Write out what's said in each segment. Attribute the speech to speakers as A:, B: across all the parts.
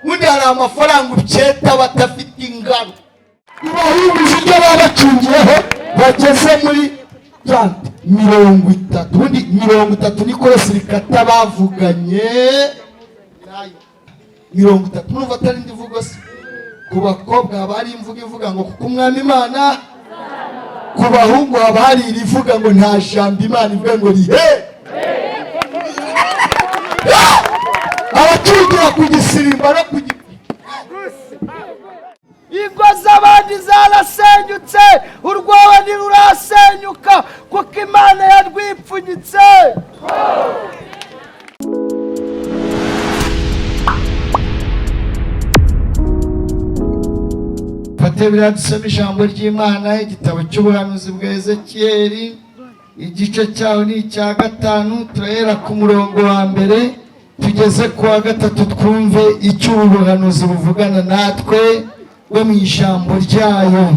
A: undi hari amafaranga ucyeta batafite ingano. Ibahumije ibyo babacungiyeho bageze muri 30. Ubundi 30 niko sirikata bavuganye nayo 30. Numva atari ndivugo se. Ku bakobwa habari imvugo ivuga ngo kuko umwami Imana, ku bahungu habari irivuga ngo nta jambo Imana ivuga ngo rihe. Abacugira ku gisirimba no ku
B: ingo z'abandi zarasenyutse, urwobo ntirurasenyuka kuko Imana yatwipfunyitse.
A: Fatebira dusoma ijambo ry'Imana, igitabo cy'ubuhanuzi bwa Ezekieli, igice cyaho ni icya 5, turahera ku murongo wa mbere tugeze ku wa 3, twumve icyo ubuhanuzi buvugana natwe we mu ijambo ryayo.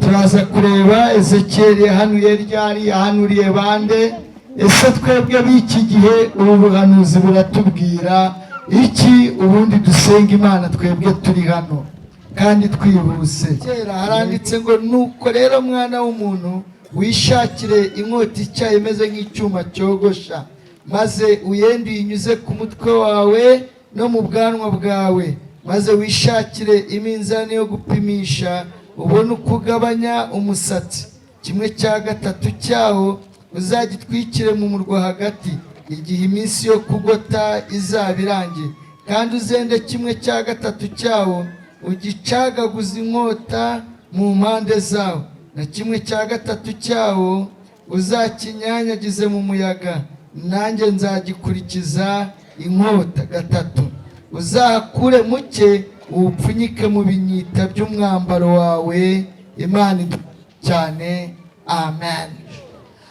A: Turaza kureba Ezekieli yahanuye ryari, yahanuriye bande, ese twebwe b'iki gihe ubu buhanuzi buratubwira iki? Ubundi dusenga Imana twebwe turi hano kandi twihuse. Kera haranditse ngo nuko rero mwana w'umuntu wishakire inkota ityaye imeze nk'icyuma cyogosha, maze uyende uyinyuze ku mutwe wawe no mu bwanwa bwawe, maze wishakire iminzani yo gupimisha ubone uko ugabanya umusatsi. 1/3 cyawo uzagitwikire mu murwa hagati igihe iminsi yo kugota izaba irangiye, kandi uzende 1/3 cyawo ugicagaguza inkota mu mpande zawo, na 1/3 cyawo uzakinyanyagize mu muyaga, nanjye nzagikurikiza inkota 3. Uzakure muke uwupfunyike mu binyita by'umwambaro wawe. Imana cyane, amen.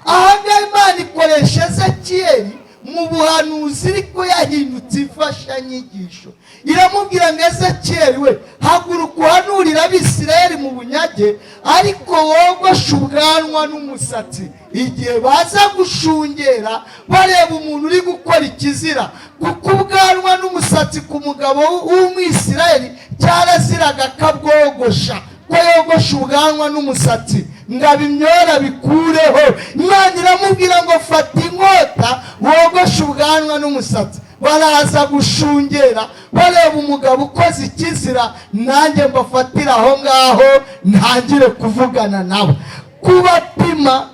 A: Ahangaha Imana ikoresha Ezekieli mu buhanuzi ariko yahindutse imfashanyigisho. Iramubwira ngo Ezekieli we, haguruka uhanurira Abisirayeli mu bunyage, ariko wogoshe ubwanwa n'umusatsi. Igihe baza gushungera bareba umuntu uri gukora ikizira, kuko ubwanwa n'umusatsi ku mugabo w'Umwisirayeli cyaraziraga akabwogosha, ko yogosha ubwanwa n'umusatsi ngo abimyora bikureho. Imana iramubwira ngo fata inkota wogoshe ubwanwa n'umusatsi. Baraza gushungera bareba umugabo ukoze ikizira, nanjye mbafatira aho ngaho ntangire kuvugana nabo. Kubapima,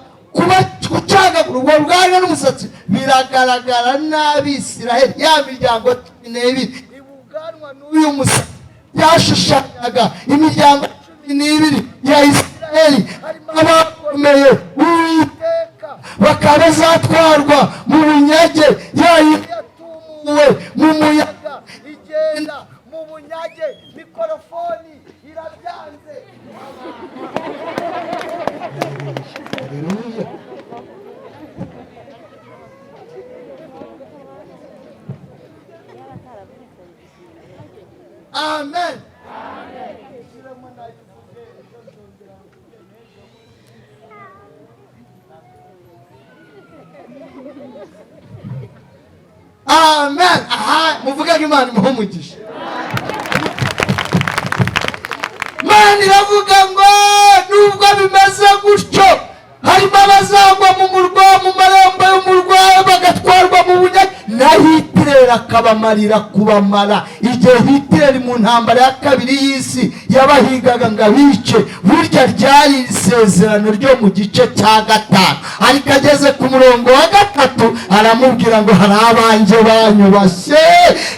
A: gucagagura ubwo bwanwa n'umusatsi biragaragara n'Abisirayeli, ya miryango 12 ubwanwa n'uyu musatsi byashushanyaga imiryango 12 ya Isirayeli, harimo abakomeye Uwiteka, bakaba bazatwarwa mu bunyage. Yatumuwe mu muyaga igenda mu bunyage, mikorofoni irabyanze. Amen. Amen. Aha, muvuga ngo Imana imuhe umugisha. Imana iravuga ngo nubwo bimeze gutyo, harimo abazagwa mu murwa, mu marembo y'umurwa bagatwarwa mu bunyage, na Hitler akabamarira kubamara. Igihe Hitler mu ntambara ya kabiri y'isi yabahigaga ngo abice, burya ryari isezerano ryo mu gice cya 5, ariko ageze ku murongo wa 3 aramubwira ngo hari abanjye banyubashye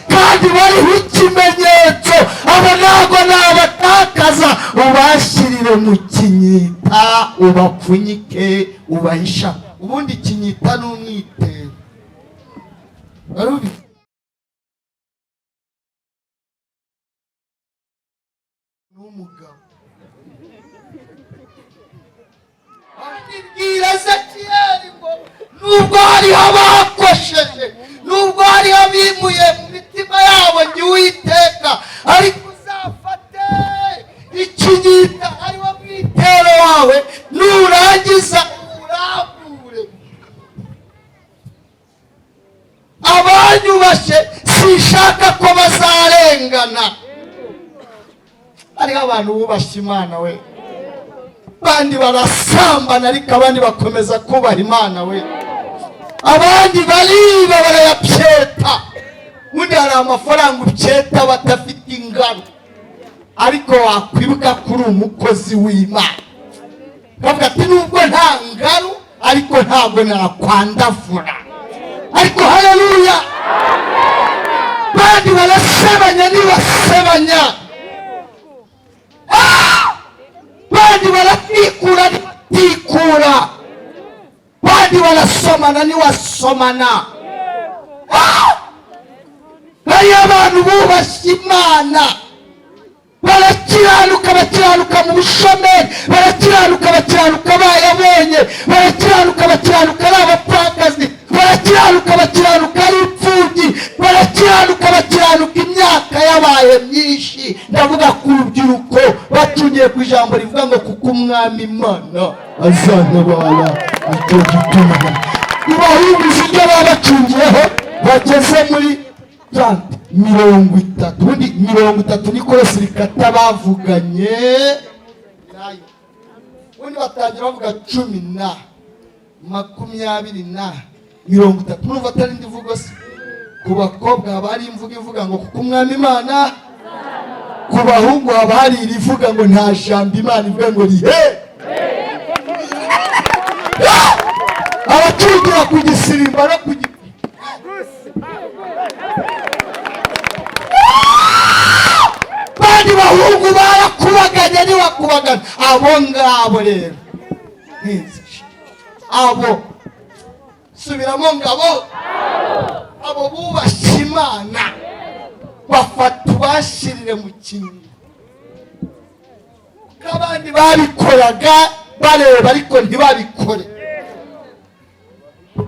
A: kandi bariho ikimenyetso, abo ntabwo nabatakaza. Ubashirire mu kinyita, ubapfunyike, ubahisha. Ubundi ikinyita n'umwitero barubi n'umugabo. Abibwira Ezekieli ngo nubwo hariho abakosheje, nubwo hariho abimuye mu mitima yabo njye Uwiteka, ariko uzafate ikinyita ariwo mwitero wawe, nurangiza urambure. Abanyubashe sinshaka ko bazarengana. bararengana. Hariho abantu bubashye Imana we, abandi barasambana ariko abandi bakomeza kubaha Imana we, abandi bariba barayapyeta. Undi hari amafaranga upyeta batafite ingano, ariko wakwibuka kuri umukozi w'Imana kavuga ati nubwo nta ngano ariko ntabwo nakwandavura. Ariko haleluya, bandi barasebanya nibasebanya, bandi baratikura nibatikura, bandi barasomana niwasomana. Bariya abantu bubashye Imana barakiranuka, bakiranuka mu bushomeri, barakiranuka, bakiranuka bayabonye, barakiranuka, bakiranuka ari abapfakazi, barakiranuka, bakiranuka ari imfubyi, barakiranuka, bakiranuka imyaka yabaye myinshi. Ndavuga ku rubyiruko bacungiye ku ijambo rivuga ngo kuko umwami Imana azantabara icyo gituma. Ubahumuje ibyo baba bacungiyeho bageze muri 30 ubundi 30 ni korose rikata bavuganye nayo, ubundi batangira bavuga 10 na 20 na 30. Numva atari ndivugo se. Ku bakobwa haba hari imvugo ivuga ngo kuko umwami Imana, ku bahungu haba hari irivuga ngo nta jambo Imana ivuga ngo rihe. Abacugira ku gisirimba no ku bandi bahungu barakubaganya niwakubagana. Abo ngabo rero abo subiramo ngabo, abo bubashye Imana bafata ubashirire mu kintu. Kabandi babikoraga bareba ariko ntibabikore,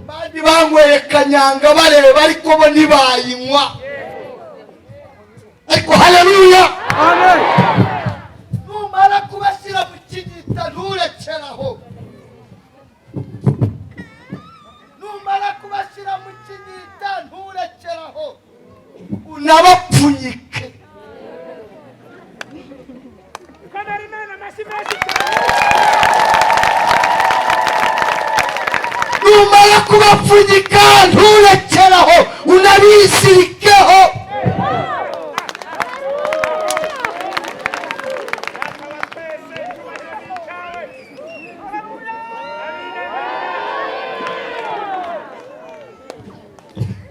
A: bandi banyweye kanyanga bareba ariko bo ntibayinywa. Ariko haleluya, amen. Numara kubashyira mu kinyita nturekeraho, numara kubashyira mu kinyita nturekeraho, unabapfunyike. Numara kubapfunyika nturekeraho, unabisirikeho.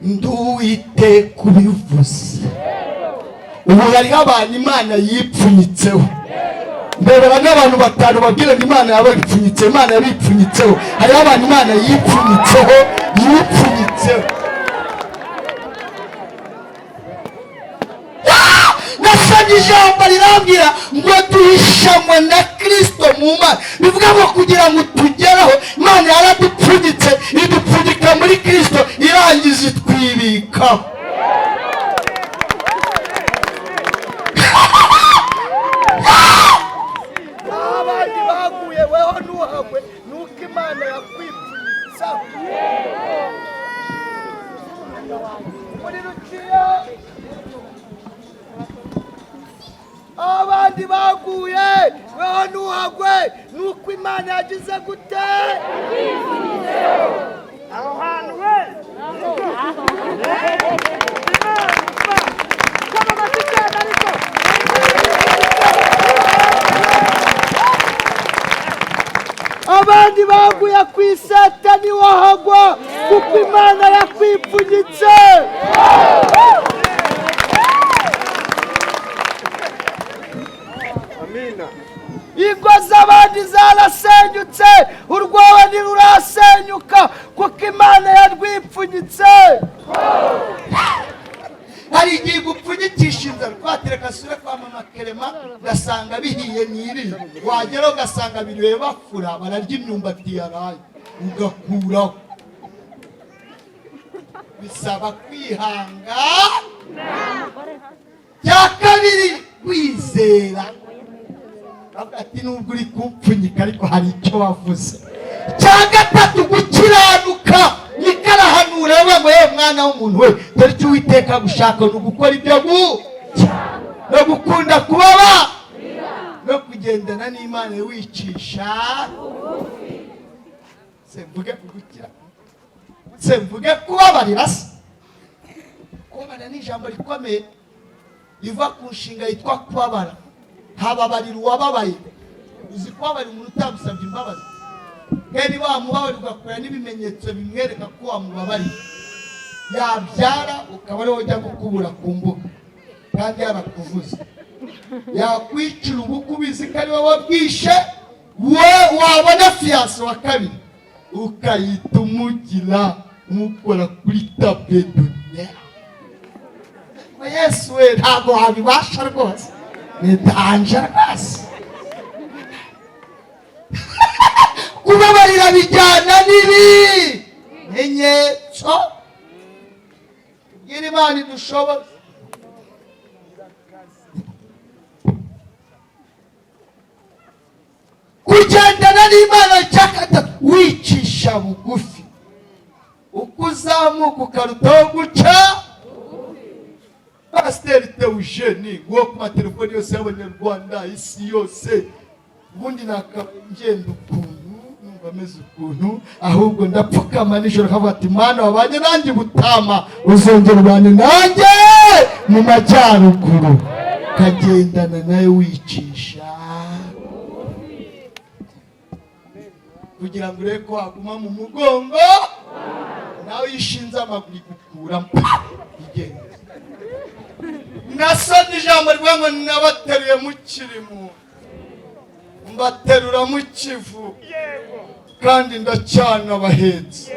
A: Nduwite kubivuze. Ubu hariho abantu Imana yipfunyitseho. Mbebera n'abantu batanu babwira ngo Imana yabipfunyitse, Imana yabipfunyitseho. Hariho abantu Imana yipfunyitseho, yipfunyitseho. Nasabye ijambo rirambwira ngo duhishamwe na Kristo mu Mana. Bivuga ngo kugira ngo tugeraho Imana yaradupfunyitse, idupfunyika muri Kristo, irangiza itwibikaho. Abandi baguye weho ntuhagwe nuko Imana yakwipfunyitsaho. Muri rukiya abandi baguye weho ntuhagwe nuko Imana yagize gute? Aho hantu we abandi baguye ku iseta niwahagwa kuko Imana yakwipfunyitse. Amina. Ingo z'abandi zarasenyutse, urwawe ntirurasenyuka kuko Imana yarwipfunyitse. Hari igihe gupfunyikisha inzara, twatire kasure kwa mama Kerema gasanga bihiye niri, wagera ugasanga biriwe bafura bararya imyumbati yaraye ugakuraho. Bisaba kwihanga. Cya kabiri kwizera. Ati nubwo uri kumpfunyika ariko hari icyo wavuze. Cya gatatu gukiranuka. Nikarahanura we ngo ye mwana w'umuntu we, dore icyo Uwiteka gushaka no gukora ibyo gukunda kubaba no kugendana n'Imana wicisha semvuge kugukira semvuge kubabarira se. Kubabarira ni ijambo rikomeye riva ku nshinga yitwa kubabara. Hababarira uwababaye. Uzi kubabarira umuntu utagusabye imbabazi, kandi wamubabarira ugakora n'ibimenyetso bimwereka ko wamubabariye, yabyara ukaba ariho ujya gukubura ku mbuga kandi yarakuvuze, yakwicira ubukubizi ko ari wowe wabwishe, wabona fiyanse wa kabiri ukayita umugira umukora kuri table d'honneur. Yesu we ntabwo wabibasha rwose, ni danje rwose. Kubabarira bijyana n'ibimenyetso. Tubwire Imana idushoboze. Kugendana n'Imana cyakata wicisha bugufi, uko uzamuka ukarutaho guca. Pasiteri Theogene wo ku matelefoni yose y'Abanyarwanda isi yose, ubundi nakagenda ukuntu numva ameze ukuntu, ahubwo ndapfukama nijoro kavuga ati Mana wabanye nanjye Butama, uzongera ubane nanjye mu majyaruguru. Kagendana nawe wicisha kugira ngo urebe ko waguma mu mugongo, nawe yishinze amaguru gukuramo igenda. Nasomye ijambo rivuga ngo nabateruye mu kirimu, mbaterura mu kivu, kandi ndacyana bahetse.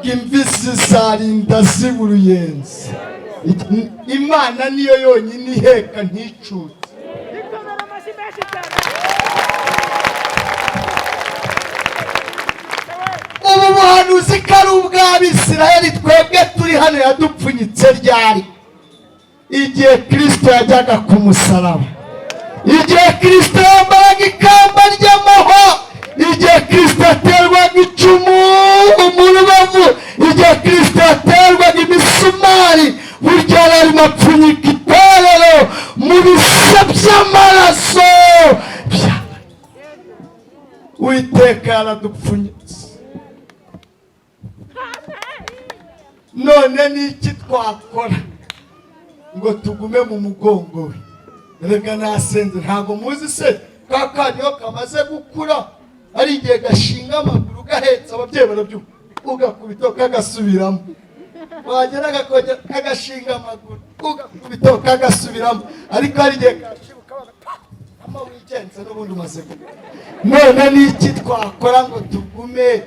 A: Imvi zizarinda ziba uruyenzi. Imana niyo yonyine iheka nticutse. Ubu buhanuzi ko ari ubw'Abisirayeli, twebwe turi hano yadupfunyitse ryari? Igihe Kristo yajyaga ku musaraba, igihe Kristo yambaraga ikamba ry'amahwa, igihe Kristo yaterwaga icumu mu rubavu, igihe Kristo yaterwaga imisumari, burya yari arimo apfunyika itorero mu bise by'amaraso. Uwiteka yaradupfunyitse. None ni iki twakora ngo tugume mu mugongo we? Rega nasenze, ntabwo muzi se kakandi yo kamaze gukura ari igihe gashinga amaguru gahetse, ababyeyi barabyuka, ugakubita kagasubiramo, wagera gakongera kagashinga amaguru, ugakubita kagasubiramo, ariko ari igihe kashibuka ama wigenze n'ubundi umaze gukura. None ni iki twakora ngo tugume?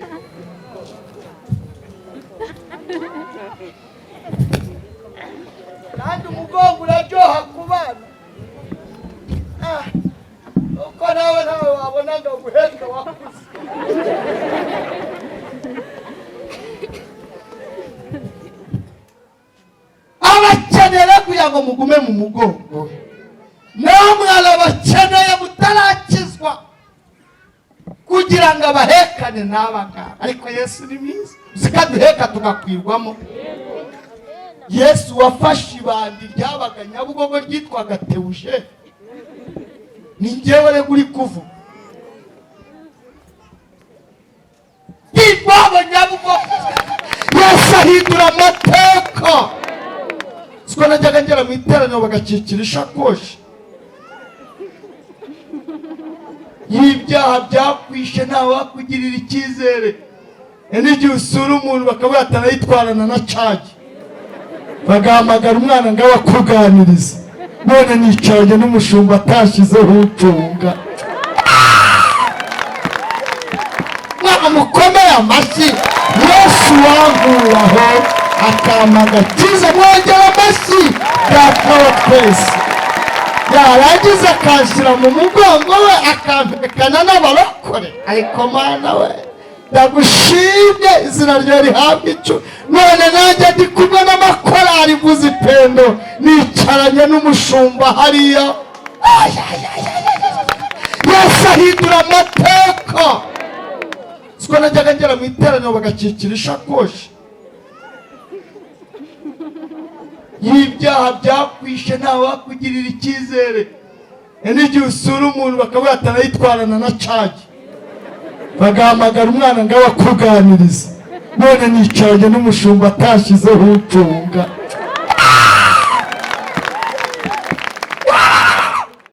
A: Kandi umugongo uraryoha ku bana, uko nawe wabona ngo guheka wakuze. Abakeneye kugira ngo mugume mu mugongo, namwe arabakeneye mutarakizwa kugira ngo abahekane n'abangaba. Ariko Yesu ni mwiza, zikaduheka tugakwirwamo. Yesu wafashe ibandi ryabaga Nyabugogo ryitwaga Theogene, ni njyewe rero uri kuvuga. Iwabo Nyabugogo Yesu ahindura amateka. Siko najyaga ngera mu iteraniro bagakikira ishakoshi y'ibyaha byakwishe, ntawe wakugirira icyizere. N'igihe usura umuntu bakavuga ati arayitwarana na cagi, bagahamagara umwana ngo abakuganirize. None nicaranye n'umushumba atashizeho ucunga. Mukomeye amashyi. Yesu wankuraho akama agakiza, mwongera amashyi. Data wa twese yarangiza akanshyira mu mugongo we, akamvekana n'abarokore. Ariko Mana we ndagushimye, izina ryawe rihabwa icyo. None nanjye ndi kumwe n'amakorari mvuza ipendo, nicaranye n'umushumba hariya. Yesu ahindura amateka. Siko najyaga ngera mu iteraniro bagakikira ishakoshi y'ibyaha byakwishe ntawe wakugirira icyizere. N'igihe usura umuntu bakavuga ati arayitwarana na cagi, bagahamagara umwana ngo abakuganirize, none nicaranye n'umushumba atashyizeho ucunga.